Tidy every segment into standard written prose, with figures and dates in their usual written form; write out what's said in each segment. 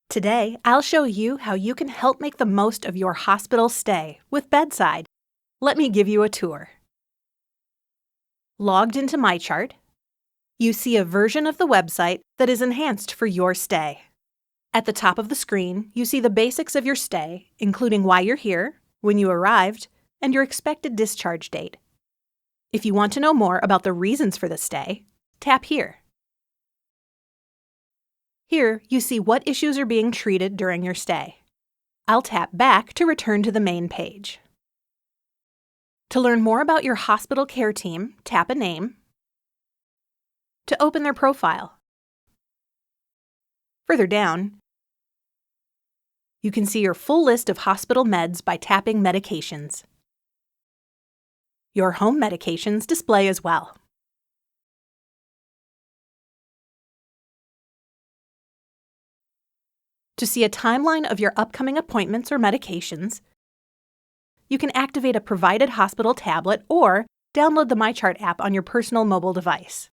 Today, I'll show you how you can help make the most of your hospital stay with Bedside. Let me give you a tour. Logged into MyChart, you see a version of the website that is enhanced for your stay. At the top of the screen, you see the basics of your stay, including why you're here, when you arrived, and your expected discharge date. If you want to know more about the reasons for the stay, tap here. Here, you see what issues are being treated during your stay. I'll tap back to return to the main page. To learn more about your hospital care team, tap a name to open their profile. Further down, you can see your full list of hospital meds by tapping Medications. Your home medications display as well. To see a timeline of your upcoming appointments or medications, you can activate a provided hospital tablet or download the MyChart app on your personal mobile device.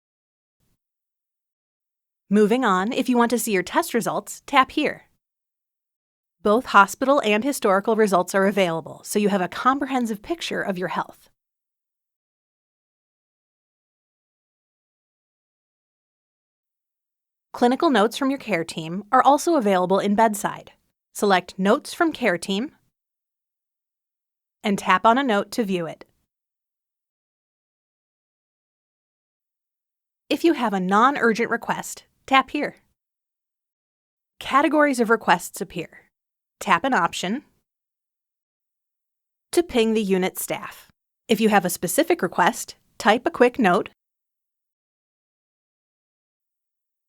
Moving on, if you want to see your test results, tap here. Both hospital and historical results are available, so you have a comprehensive picture of your health. Clinical notes from your care team are also available in Bedside. Select Notes from Care Team and tap on a note to view it. If you have a non-urgent request, tap here. Categories of requests appear. Tap an option to ping the unit staff. If you have a specific request, type a quick note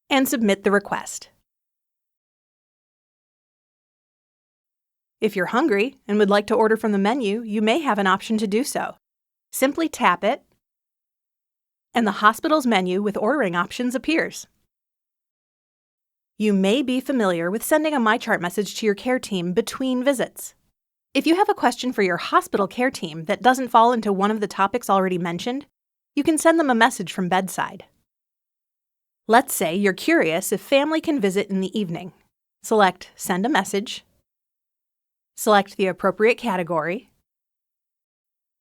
and submit the request. If you're hungry and would like to order from the menu, you may have an option to do so. Simply tap it, and the hospital's menu with ordering options appears. You may be familiar with sending a MyChart message to your care team between visits. If you have a question for your hospital care team that doesn't fall into one of the topics already mentioned, you can send them a message from Bedside. Let's say you're curious if family can visit in the evening. Select Send a Message. Select the appropriate category.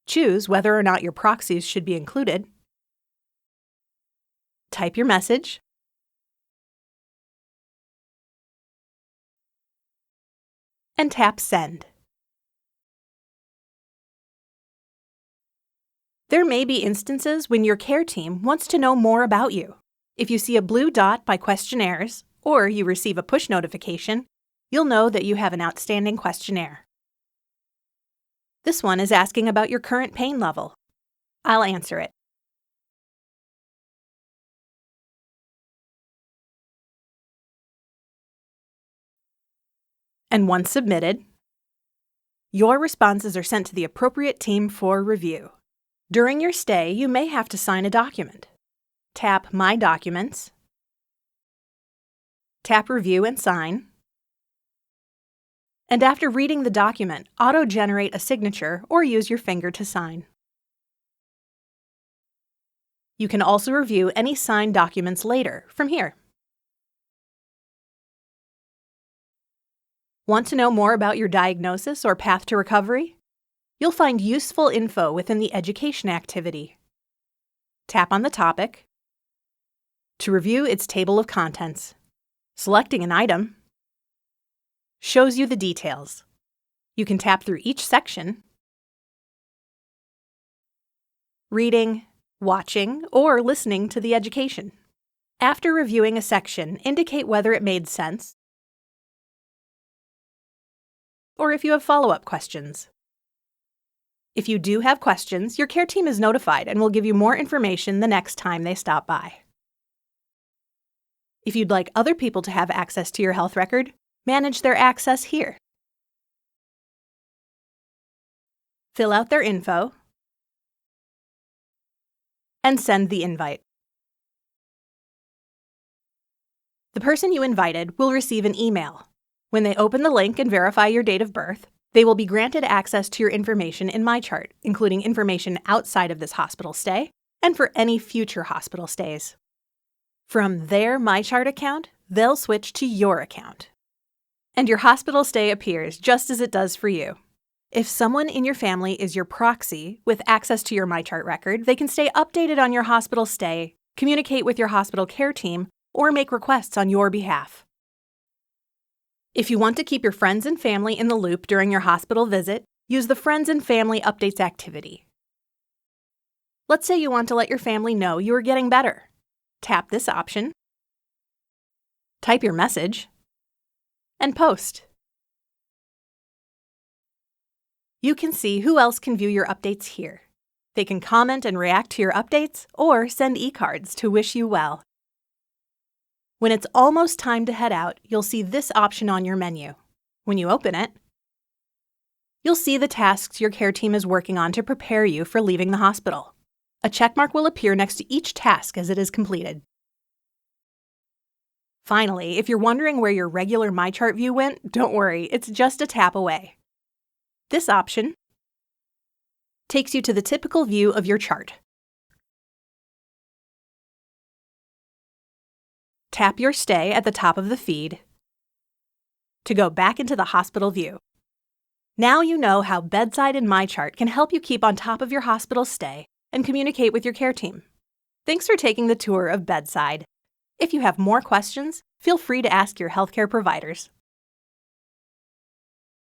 Choose whether or not your proxies should be included. Type your message. And tap Send. There may be instances when your care team wants to know more about you. If you see a blue dot by questionnaires, or you receive a push notification, you'll know that you have an outstanding questionnaire. This one is asking about your current pain level. I'll answer it. And once submitted, your responses are sent to the appropriate team for review. During your stay, you may have to sign a document. Tap My Documents, tap Review and Sign, and after reading the document, auto-generate a signature or use your finger to sign. You can also review any signed documents later from here. Want to know more about your diagnosis or path to recovery? You'll find useful info within the Education activity. Tap on the topic to review its table of contents. Selecting an item shows you the details. You can tap through each section, reading, watching, or listening to the education. After reviewing a section, indicate whether it made sense or if you have follow-up questions. If you do have questions, your care team is notified and will give you more information the next time they stop by. If you'd like other people to have access to your health record, manage their access here. Fill out their info and send the invite. The person you invited will receive an email. When they open the link and verify your date of birth, they will be granted access to your information in MyChart, including information outside of this hospital stay and for any future hospital stays. From their MyChart account, they'll switch to your account. And your hospital stay appears just as it does for you. If someone in your family is your proxy with access to your MyChart record, they can stay updated on your hospital stay, communicate with your hospital care team, or make requests on your behalf. If you want to keep your friends and family in the loop during your hospital visit, use the Friends and Family Updates activity. Let's say you want to let your family know you are getting better. Tap this option, type your message, and post. You can see who else can view your updates here. They can comment and react to your updates or send e-cards to wish you well. When it's almost time to head out, you'll see this option on your menu. When you open it, you'll see the tasks your care team is working on to prepare you for leaving the hospital. A checkmark will appear next to each task as it is completed. Finally, if you're wondering where your regular MyChart view went, don't worry, it's just a tap away. This option takes you to the typical view of your chart. Tap your stay at the top of the feed to go back into the hospital view. Now you know how Bedside and MyChart can help you keep on top of your hospital stay and communicate with your care team. Thanks for taking the tour of Bedside. If you have more questions, feel free to ask your healthcare providers.